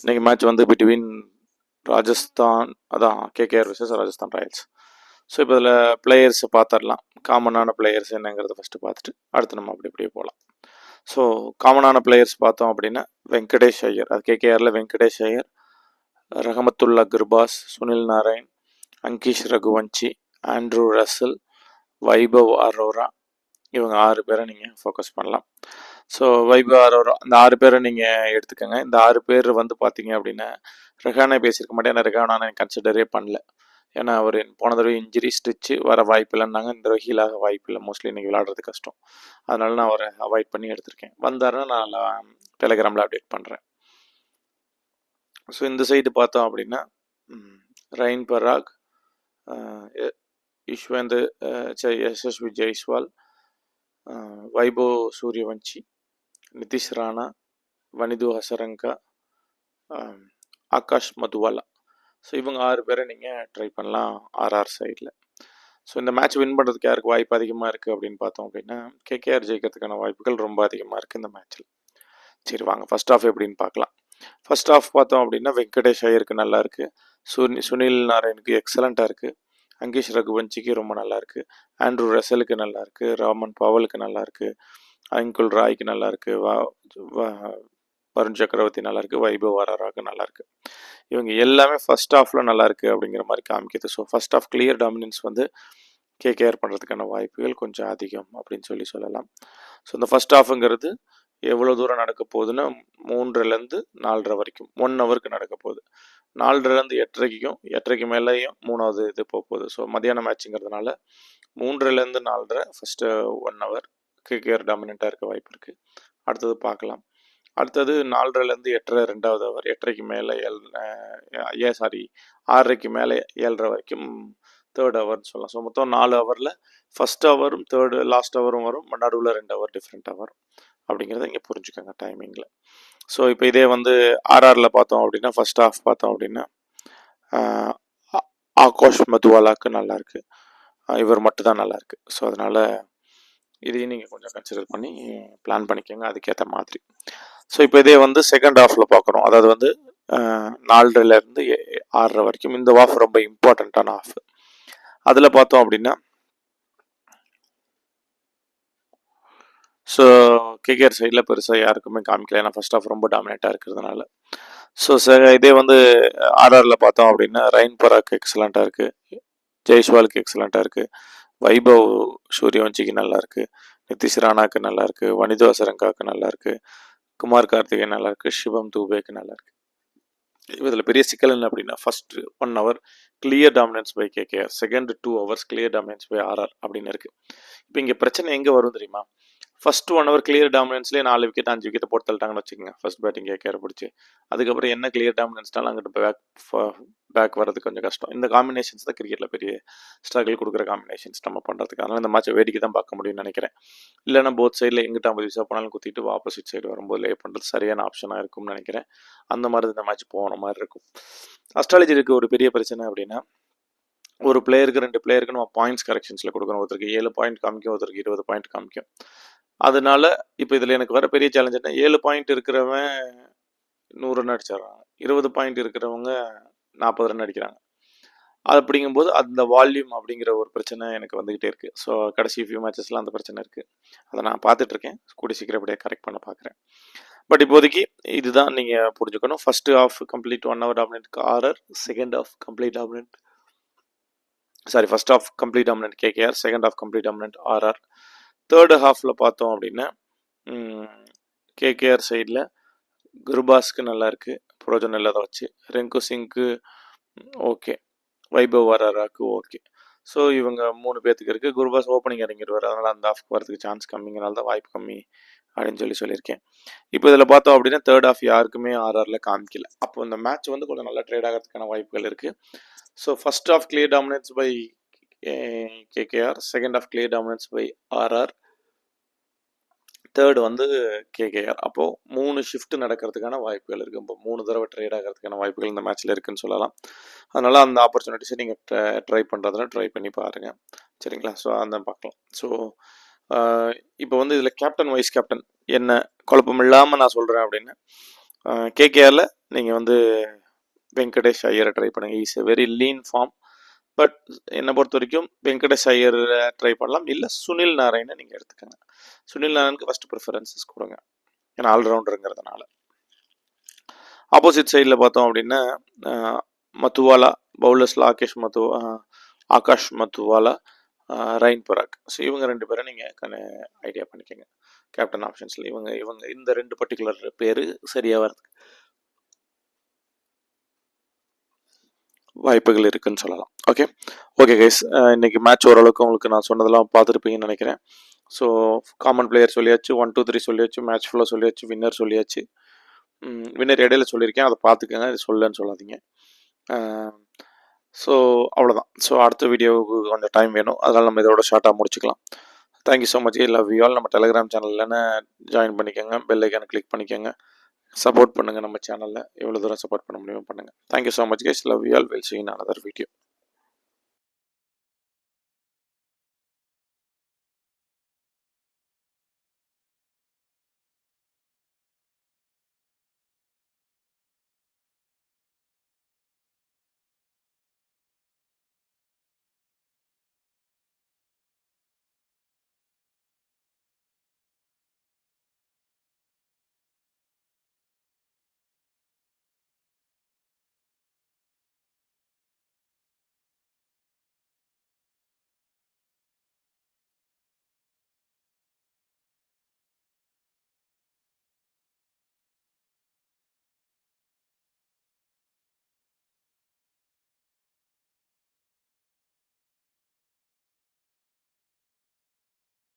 இன்னைக்கு மேட்ச் வந்து பிட்வீன் ராஜஸ்தான், அதான் KKR vs Rajasthan Royals. So இப்போ இதில் பிளேயர்ஸை பார்த்துடலாம். காமனான பிளேயர்ஸ் என்னங்கிறத ஃபஸ்ட்டு பார்த்துட்டு அடுத்து நம்ம அப்படி இப்படியே போகலாம். ஸோ காமனான பிளேயர்ஸ் பார்த்தோம் அப்படின்னா வெங்கடேஷ் ஐயர், அது கேகேஆரில் வெங்கடேஷ் ஐயர், ரஹமத்துல்லா குர்பாஸ், சுனில் நாராயண், அங்கீஷ் ரகுவன்சி, ஆண்ட்ரூ ரசல், வைபவ் அரோரா, இவங்க 6 பேரை நீங்கள் ஃபோக்கஸ் பண்ணலாம். ஸோ வைபவ் அரோரா இந்த 6 பேரை நீங்கள் எடுத்துக்கோங்க. இந்த 6 பேர் வந்து பார்த்தீங்க அப்படின்னா ரெஹானே பேசியிருக்க மாட்டேன். ஏன்னா ரெஹானா நான் கன்சிடரே பண்ணல. ஏன்னா அவர் போன தடவை இன்ஜுரி ஸ்டிச்சு வர வாய்ப்பு இல்லைன்னாங்க. இந்த தடவை ஹீலாக வாய்ப்பு இல்லை, மோஸ்ட்லி இன்றைக்கி விளையாடுறது கஷ்டம். அதனால நான் அவரை அவாய்ட் பண்ணி எடுத்திருக்கேன். வந்தாருன்னா நான் டெலிகிராமில் அப்டேட் பண்ணுறேன். ஸோ இந்த சைடு பார்த்தோம் அப்படின்னா ரெயின் பராக், யுஷ்வேந்து யசஸ்வி ஜெய்ஸ்வால், வைபவ் சூரியவன்சி, நிதிஷ் ராணா, வனிது ஹசரங்கா, ஆகாஷ் மதுவாலா. ஸோ இவங்க 6 பேரை நீங்கள் ட்ரை பண்ணலாம் ஆர்ஆர் சைடில். ஸோ இந்த மேட்ச் வின் பண்ணுறதுக்கு யாருக்கு வாய்ப்பு அதிகமாக இருக்குது அப்படின்னு பார்த்தோம் அப்படின்னா கேகேஆர் ஜெயிக்கிறதுக்கான வாய்ப்புகள் ரொம்ப அதிகமாக இருக்குது இந்த மேட்ச்சில். சரி வாங்க ஃபர்ஸ்ட் ஆஃப் எப்படின்னு பார்க்கலாம். ஃபர்ஸ்ட் ஆஃப் பார்த்தோம் அப்படின்னா வெங்கடேஷ் ஐயருக்கு நல்லா இருக்குது, சுனில் நாராயணுக்கு எக்ஸலண்ட்டாக இருக்குது, அங்கீஷ் ரகுவன்சிக்கு ரொம்ப நல்லா இருக்குது, ஆண்ட்ரூ ரசலுக்கு நல்லா இருக்குது, ராமன் பவலுக்கு நல்லா இருக்குது, அங்குல் ராய்க்கு நல்லா இருக்குது, வருண் சக்கரவர்த்தி நல்லா இருக்குது, வைபவ் அரோராவுக்கு நல்லா இருக்குது. இவங்க எல்லாமே ஃபர்ஸ்ட் ஆஃபில் நல்லா இருக்குது அப்படிங்கிற மாதிரி காமிக்குது. So first off clear dominance வந்து கேகேஆர் பண்ணுறதுக்கான வாய்ப்புகள் கொஞ்சம் அதிகம் அப்படின்னு சொல்லலாம். ஸோ இந்த ஃபர்ஸ்ட் ஆஃபுங்கிறது எவ்வளோ தூரம் நடக்க போகுதுன்னா 3லேருந்து 4:30 வரைக்கும் 1 ஹவருக்கு நடக்க போகுது. 4:30லேருந்து 8:30க்கும் 8:30க்கு மேலேயும் 3வது இது போகுது. ஸோ மதியான மேட்சுங்கிறதுனால 3லேருந்து 4:30 ஃபஸ்ட்டு 1 ஹவர் கேகேஆர் டாமினண்ட்டாக இருக்க வாய்ப்பு இருக்குது. அடுத்தது பார்க்கலாம். அடுத்தது 4:30லேருந்து 8:30 2வது ஹவர், 8:30க்கு மேலே 6:30க்கு மேலே 7:30 வரைக்கும் 3rd ஹவர்னு சொல்லலாம். ஸோ மொத்தம் 4 ஹவரில் ஃபஸ்ட் ஹவரும் 3rd லாஸ்ட் ஹவரும் வரும், நடுவில் 2 ஹவர் டிஃப்ரெண்ட் ஹவர் அப்படிங்கிறத இங்கே புரிஞ்சுக்கோங்க டைமிங்கில். ஸோ இப்போ இதே வந்து ஆர்ஆரில் பார்த்தோம் அப்படின்னா ஃபர்ஸ்ட் ஹாஃப் பார்த்தோம் அப்படின்னா ஆகாஷ் மதுவாலாக்கு நல்லாயிருக்கு, இவர் மட்டும் தான் நல்லாயிருக்கு. ஸோ அதனால் இதையும் நீங்கள் கொஞ்சம் கன்சிடர் பண்ணி பிளான் பண்ணிக்கோங்க அதுக்கேற்ற மாதிரி. ஸோ இப்போ இதே வந்து செகண்ட் ஹாஃபில் பார்க்குறோம், அதாவது வந்து 4:30லேருந்து 6:30 வரைக்கும். இந்த ஹாஃப் ரொம்ப இம்பார்ட்டண்ட்டான ஹாஃப். அதில் பார்த்தோம் அப்படின்னா ஸோ கேகேஆர் சைடில் பெருசாக யாருக்குமே காமிக்கல, ஏன்னா ஃபர்ஸ்ட் ஆஃப் ரொம்ப டாமினேட்டாக இருக்கிறதுனால. ஸோ இதே வந்து ஆர்ஆரில் பார்த்தோம் அப்படின்னா ரெயின் பராக் எக்ஸலண்ட்டாக இருக்குது, ஜெய்ஸ்வாலுக்கு எக்ஸலண்ட்டாக இருக்குது, வைபவ் சூரியவன்சிக்கு நல்லாயிருக்கு, நிதிஷ் ராணாக்கு நல்லாயிருக்கு, வனிது ஹசரங்காவுக்கு நல்லாயிருக்கு, குமார் கார்த்திகே நல்லாயிருக்கு, சிவம் தூபேக்கு நல்லாயிருக்கு. இதில் பெரிய சிக்கல் என்ன அப்படின்னா first 1 hour clear dominance by KKR, second 2 hours clear dominance by RR அப்படின்னு இருக்குது. இப்போ இங்கே பிரச்சனை எங்கே வரும் தெரியுமா? ஃபர்ஸ்ட் 1 ஹவர் கிளியர் டாமினன்ஸ்லேயே 4 விக்கெட் 5 விக்கெட் போட்டு தள்ளிட்டாங்கன்னு வச்சுக்கோங்க ஃபர்ஸ்ட் பேட்டிங் கேகேஆர் பிடிச்சி. அதுக்கப்புறம் என்ன கிளியர் டாமினன்ஸ்னாலும் அங்கிட்டு பேக் வர்றது கொஞ்சம் கஷ்டம். இந்த காம்பினேஷன்ஸ் தான் கிரிக்கெட்டில் பெரிய ஸ்ட்ரகிள் கொடுக்குற காம்பினேஷன்ஸ் நம்ம பண்ணுறதுக்கு. அதனால் இந்த மேட்சை வேடிக்கை தான் பார்க்க முடியும்னு நினைக்கிறேன். இல்லைனா போத் சைடில் எங்கிட்ட 50 விசா போனாலும் குத்திட்டு ஆப்போசிட் சைடு வரும்போது லே பண்ணுறது சரியான ஆப்ஷனாக இருக்கும்னு நினைக்கிறேன். அந்த மாதிரி இந்த மேட்ச் போன மாதிரி இருக்கும். அஸ்ட்ராலஜிக்கு ஒரு பெரிய பிரச்சனை அப்படின்னா ஒரு பிளேயருக்கு 2 பிளேயருக்கு நம்ம பாயிண்ட்ஸ் கரெக்ஷன்ஸில் கொடுக்கணும். ஒருத்தருக்கு 7 பாயிண்ட் காமிக்கும், ஒருத்தருக்கு 20 பாயிண்ட் காமிக்கும். அதனால இப்போ இதில் எனக்கு வர பெரிய சேலஞ்ச் என்ன, 7 பாயிண்ட் இருக்கிறவன் 100 ரன் அடிச்சிடறாங்க, 20 பாயிண்ட் இருக்கிறவங்க 40 ரன் அடிக்கிறாங்க. அது அப்படிங்கும்போது அந்த வால்யூம் அப்படிங்கிற ஒரு பிரச்சனை எனக்கு வந்துக்கிட்டே இருக்குது. ஸோ கடைசி ஃபியூ மேட்சஸ்லாம் அந்த பிரச்சனை இருக்குது. அதை நான் பார்த்துட்ருக்கேன், கூடி சீக்கிரம் அப்படியே கரெக்ட் பண்ண பார்க்குறேன். பட் இப்போதைக்கு இதுதான் நீங்கள் புரிஞ்சுக்கணும். First half complete 1 hour dominant RR, second half complete dominant first half complete dominant KKR, second half complete dominant RR. Third ஹாஃபில் பார்த்தோம் அப்படின்னா கேகேஆர் சைடில் குர்பாஸ்க்கு நல்லாயிருக்கு, புரோஜனம் இல்லாத வச்சு, ரெங்கு சிங்க்கு ஓகே, வைபவ் அரோராக்கு ஓகே. ஸோ இவங்க 3 பேர்த்துக்கு இருக்குது. குர்பாஸ் ஓப்பனிங் இறங்கிடுவார், அதனால் அந்த ஹாஃப்க்கு வரதுக்கு சான்ஸ் கம்மிங்கிறனால தான் வாய்ப்பு கம்மி அப்படின்னு சொல்லியிருக்கேன். இப்போ இதில் பார்த்தோம் அப்படின்னா தேர்ட் ஹாஃப் யாருக்குமே ஆர்ஆரில் காமிக்கல. அப்போ இந்த மேட்ச் வந்து கொஞ்சம் நல்லா ட்ரேட் ஆகிறதுக்கான வாய்ப்புகள் இருக்குது. So first half clear dominance by KKR, second half clear dominance by RR, third வந்து கேகேஆர். அப்போது 3 ஷிஃப்ட் நடக்கிறதுக்கான வாய்ப்புகள் இருக்குது. இப்போ 3 தடவை ட்ரேட் ஆகிறதுக்கான வாய்ப்புகள் இந்த மேட்ச்சில் இருக்குதுன்னு சொல்லலாம். அதனால் அந்த ஆப்பர்ச்சுனிட்டிஸை நீங்கள் ட்ரை பண்ணுறதுனா ட்ரை பண்ணி பாருங்கள், சரிங்களா? ஸோ அந்த பார்க்கலாம். ஸோ இப்போ வந்து இதில் கேப்டன் வைஸ் கேப்டன் என்ன குழப்பம் இல்லாமல் நான் சொல்கிறேன் அப்படின்னா கேகேஆரில் நீங்கள் வந்து வெங்கடேஷ் ஐயரை ட்ரை பண்ணுங்கள். Is a very lean form. But என்னை பொறுத்த வரைக்கும் வெங்கடேஷ் ஐயர் ட்ரை பண்ணலாம். இல்லை சுனில் நாராயணை நீங்கள் எடுத்துக்கோங்க. சுனில் நாராயணுக்கு ஃபஸ்ட்டு ப்ரிஃபரன்சஸ் கொடுங்க, ஏன்னா ஆல்ரவுண்டருங்கிறதுனால. ஆப்போசிட் சைடில் பார்த்தோம் அப்படின்னா மத்துவாலா, பவுலர்ஸில் ஆகாஷ் மத்துவாலா, ரைன் பராக். ஸோ இவங்க 2 பேரை நீங்கள் ஐடியா பண்ணிக்கோங்க கேப்டன் ஆப்ஷன்ஸில். இவங்க இந்த 2 பர்டிகுலர் பேர் சரியாக வரதுக்கு வாய்ப்புகள் இருக்குன்னு சொல்லலாம். ஓகே கைஸ், இன்னைக்கு மேட்ச் ஓரளவுக்கு உங்களுக்கு நான் சொன்னதெல்லாம் பார்த்துருப்பீங்கன்னு நினைக்கிறேன். ஸோ காமன் பிளேயர் சொல்லியாச்சு, 1 2 3 சொல்லியாச்சு, மேட்ச் ஃபுல்லாக சொல்லியாச்சு, வின்னர் சொல்லியாச்சு. வின்னர் இடையில சொல்லியிருக்கேன், அதை பார்த்துக்கங்க, இது சொல்லன்னு சொல்லாதீங்க. ஸோ அவ்வளோதான். ஸோ அடுத்த வீடியோவுக்கு கொஞ்சம் டைம் வேணும், அதனால் நம்ம இதோட ஷார்ட்டாக முடிச்சுக்கலாம். Thank you so much. Love you all. நம்ம டெலிகிராம் சேனலில் ஜாயின் பண்ணிக்கோங்க, பெல் ஐக்கானை கிளிக் பண்ணிக்கோங்க, சப்போர்ட் பண்ணுங்கள் நம்ம சேனலில். எவ்வளோ தூரம் சப்போர்ட் பண்ண முடியுமோ பண்ணுங்கள். Thank you so much guys. Love you all. Will see in another video.